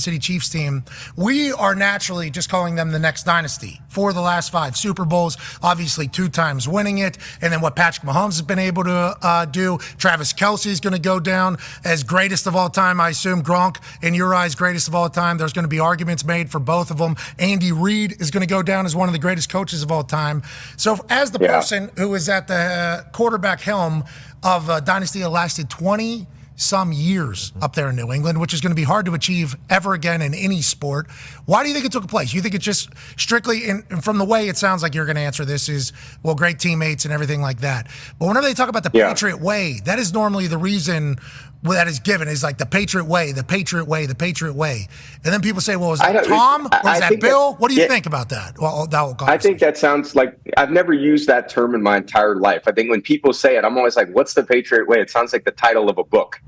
City Chiefs team, we are naturally just calling them the next dynasty for the last 5 Super Bowls, obviously 2 times winning it. And then what Patrick Mahomes has been able to do. Travis Kelce is going to go down as greatest of all time. I assume Gronk, in your eyes, greatest of all time. There's going to be arguments made for both of them. Andy Reid is going to go down as one of the greatest coaches of all time. So as the person who is at the quarterback helm of a dynasty that lasted 20 some years up there in New England, which is going to be hard to achieve ever again in any sport. Why do you think it took place? You think it's just strictly, and from the way it sounds like you're going to answer this is, well, great teammates and everything like that. But whenever they talk about the Patriot Way, that is normally the reason that is given, is like the Patriot Way, the Patriot Way, the Patriot Way. And then people say, well, is that Tom or is that Bill? What do you think about that? Well, that whole I think that sounds like, I've never used that term in my entire life. I think when people say it, I'm always like, what's the Patriot Way? It sounds like the title of a book.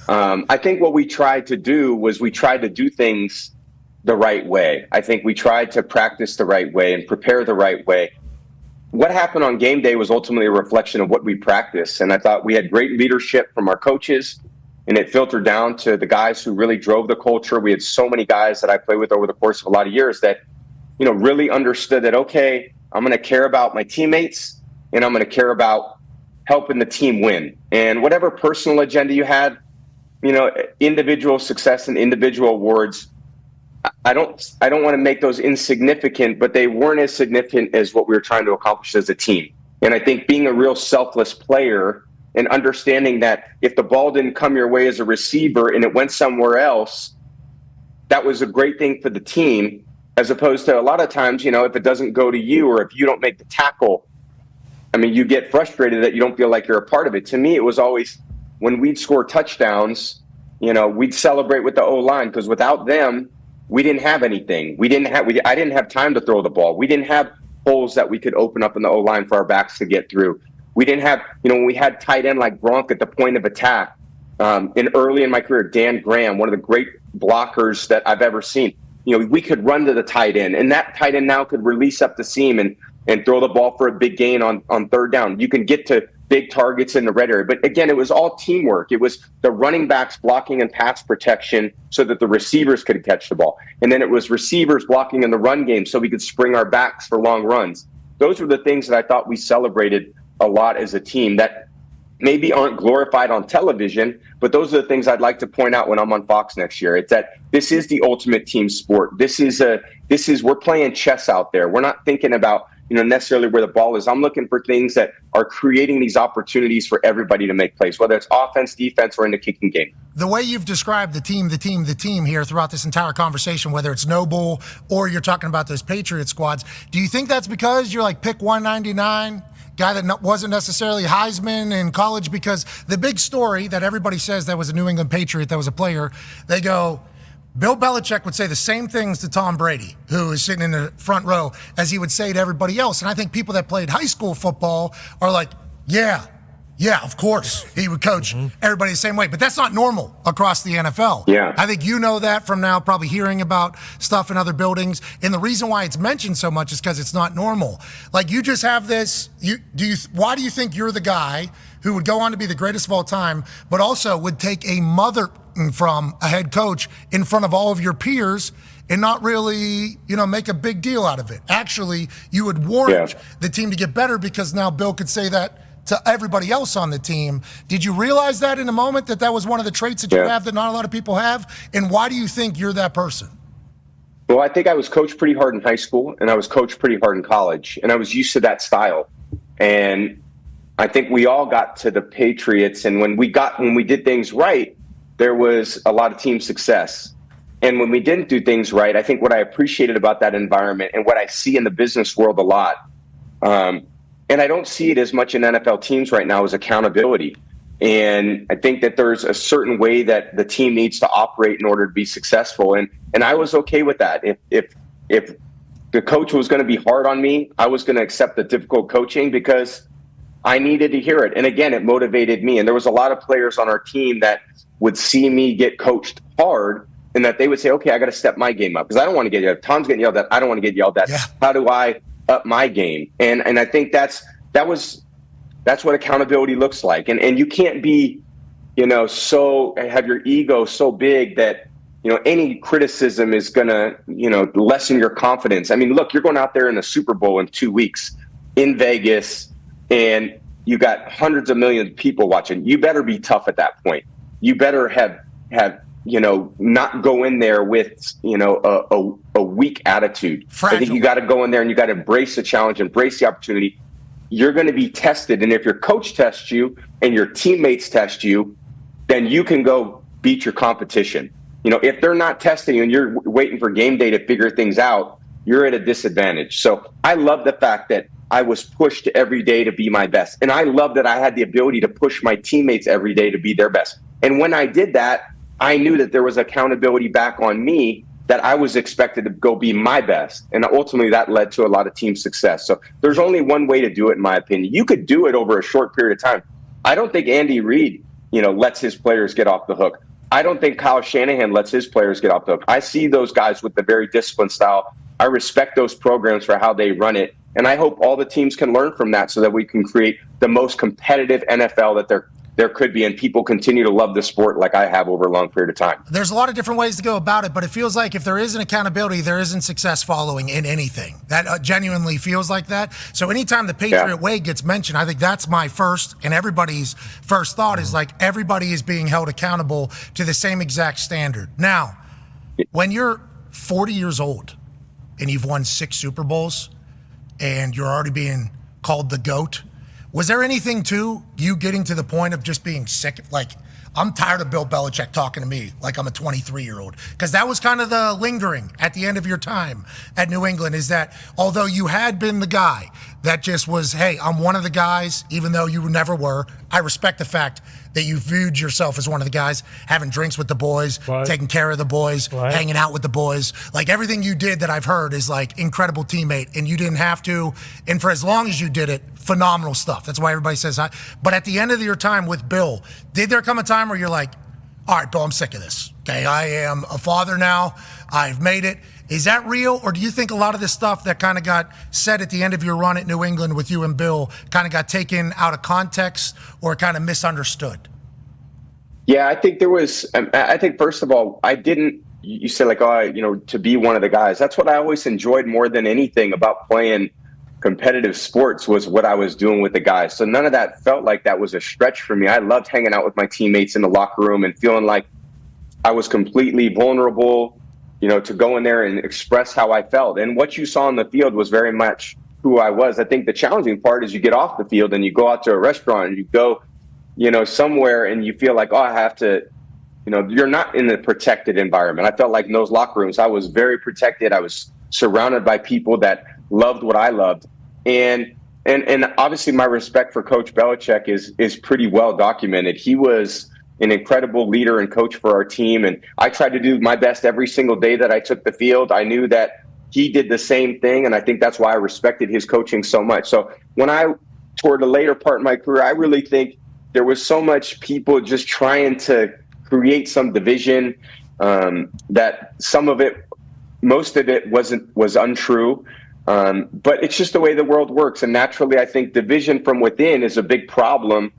I think what we tried to do was we tried to do things the right way. I think we tried to practice the right way and prepare the right way. What happened on game day was ultimately a reflection of what we practiced. And I thought we had great leadership from our coaches, and it filtered down to the guys who really drove the culture. We had so many guys that I played with over the course of a lot of years that, you know, really understood that, okay, I'm going to care about my teammates and I'm going to care about helping the team win. And whatever personal agenda you had, you know, individual success and individual awards, I don't want to make those insignificant, but they weren't as significant as what we were trying to accomplish as a team. And I think being a real selfless player and understanding that if the ball didn't come your way as a receiver and it went somewhere else, that was a great thing for the team, as opposed to a lot of times, you know, if it doesn't go to you or if you don't make the tackle, I mean, you get frustrated that you don't feel like you're a part of it. To me, it was always, when we'd score touchdowns, you know, we'd celebrate with the O-line, because without them, we didn't have anything. I didn't have time to throw the ball. We didn't have holes that we could open up in the O-line for our backs to get through. We didn't have, you know, when we had tight end like Gronk at the point of attack, and early in my career, Dan Graham, one of the great blockers that I've ever seen, you know, we could run to the tight end, and that tight end now could release up the seam and throw the ball for a big gain on third down. You can get to big targets in the red area. But again, it was all teamwork. It was the running backs blocking and pass protection so that the receivers could catch the ball. And then it was receivers blocking in the run game so we could spring our backs for long runs. Those were the things that I thought we celebrated a lot as a team that maybe aren't glorified on television, but those are the things I'd like to point out when I'm on Fox next year. It's that this is the ultimate team sport. We're playing chess out there. We're not thinking about, you know, necessarily where the ball is. I'm looking for things that are creating these opportunities for everybody to make plays, whether it's offense, defense, or in the kicking game. The way you've described the team here throughout this entire conversation, whether it's Noble or you're talking about those Patriot squads, do you think that's because you're like pick 199, guy that wasn't necessarily Heisman in college? Because the big story that everybody says that was a New England Patriot, that was a player, they go, Bill Belichick would say the same things to Tom Brady, who is sitting in the front row, as he would say to everybody else. And I think people that played high school football are like, yeah, of course, he would coach everybody the same way. But that's not normal across the NFL. Yeah. I think you know that from now probably hearing about stuff in other buildings. And the reason why it's mentioned so much is because it's not normal. Like, you just have this, why do you think you're the guy who would go on to be the greatest of all time, but also would take a mother from a head coach in front of all of your peers and not really, you know, make a big deal out of it? Actually, you would warrant the team to get better because now Bill could say that to everybody else on the team. Did you realize that in a moment, that was one of the traits that you have that not a lot of people have? And why do you think you're that person? Well, I think I was coached pretty hard in high school, and I was coached pretty hard in college, and I was used to that style. And I think we all got to the Patriots, and when we did things right, there was a lot of team success. And when we didn't do things right, I think what I appreciated about that environment and what I see in the business world a lot, and I don't see it as much in NFL teams right now, is accountability. And I think that there's a certain way that the team needs to operate in order to be successful. And I was okay with that. If the coach was going to be hard on me, I was going to accept the difficult coaching because I needed to hear it. And again, it motivated me. And there was a lot of players on our team that would see me get coached hard and that they would say, okay, I got to step my game up because I don't want to get yelled at. Tom's getting yelled at. I don't want to get yelled at. Yeah. How do I up my game? And I think that's what accountability looks like. And you can't be, you know, have your ego so big that, any criticism is going to, lessen your confidence. I mean, look, you're going out there in the Super Bowl in 2 weeks in Vegas, and you got hundreds of millions of people watching. You better be tough at that point. You better have not go in there with, a weak attitude. Fragile. I think you got to go in there and you got to embrace the challenge, embrace the opportunity. You're going to be tested. And if your coach tests you and your teammates test you, then you can go beat your competition. If they're not testing you and you're waiting for game day to figure things out, you're at a disadvantage. So I love the fact that I was pushed every day to be my best. And I love that I had the ability to push my teammates every day to be their best. And when I did that, I knew that there was accountability back on me, that I was expected to go be my best. And ultimately that led to a lot of team success. So there's only one way to do it, in my opinion. You could do it over a short period of time. I don't think Andy Reid, lets his players get off the hook. I don't think Kyle Shanahan lets his players get off the hook. I see those guys with the very disciplined style. I respect those programs for how they run it. And I hope all the teams can learn from that so that we can create the most competitive NFL that there could be, and people continue to love the sport like I have over a long period of time. There's a lot of different ways to go about it, but it feels like if there isn't accountability, there isn't success following in anything. That genuinely feels like that. So anytime the Patriot Way gets mentioned, I think that's my first and everybody's first thought is like everybody is being held accountable to the same exact standard. Now, when you're 40 years old and you've won 6 Super Bowls and you're already being called the GOAT, was there anything to you getting to the point of just being sick? Like, I'm tired of Bill Belichick talking to me like I'm a 23-year-old. Because that was kind of the lingering at the end of your time at New England, is that although you had been the guy that just was, hey, I'm one of the guys, even though you never were, I respect the fact that you viewed yourself as one of the guys, having drinks with the boys, taking care of the boys, hanging out with the boys. Like, everything you did that I've heard is like incredible teammate, and you didn't have to. And for as long as you did it, phenomenal stuff. That's why everybody says hi. But at the end of your time with Bill, did there come a time where you're like, all right, Bill, I'm sick of this. Okay, I am a father now. I've made it. Is that real? Or do you think a lot of the stuff that kind of got said at the end of your run at New England with you and Bill kind of got taken out of context or kind of misunderstood? Yeah, I think first of all, you said like, to be one of the guys. That's what I always enjoyed more than anything about playing competitive sports, was what I was doing with the guys. So none of that felt like that was a stretch for me. I loved hanging out with my teammates in the locker room and feeling like I was completely vulnerable, to go in there and express how I felt. And what you saw on the field was very much who I was. I think the challenging part is you get off the field and you go out to a restaurant and you go, somewhere and you feel like, I have to, you're not in a protected environment. I felt like in those locker rooms, I was very protected. I was surrounded by people that loved what I loved. And obviously my respect for Coach Belichick is pretty well documented. He was an incredible leader and coach for our team. And I tried to do my best every single day that I took the field. I knew that he did the same thing. And I think that's why I respected his coaching so much. So toward the later part of my career, I really think there was so much people just trying to create some division, that most of it was untrue. But it's just the way the world works. And naturally, I think division from within is a big problem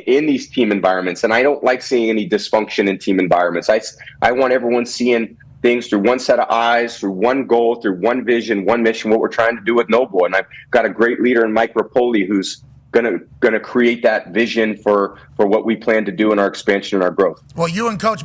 in these team environments. And I don't like seeing any dysfunction in team environments. I want everyone seeing things through one set of eyes, through one goal, through one vision, one mission, what we're trying to do with Noble. And I've got a great leader in Mike Rapoli who's going to create that vision for what we plan to do in our expansion and our growth. Well, you and Coach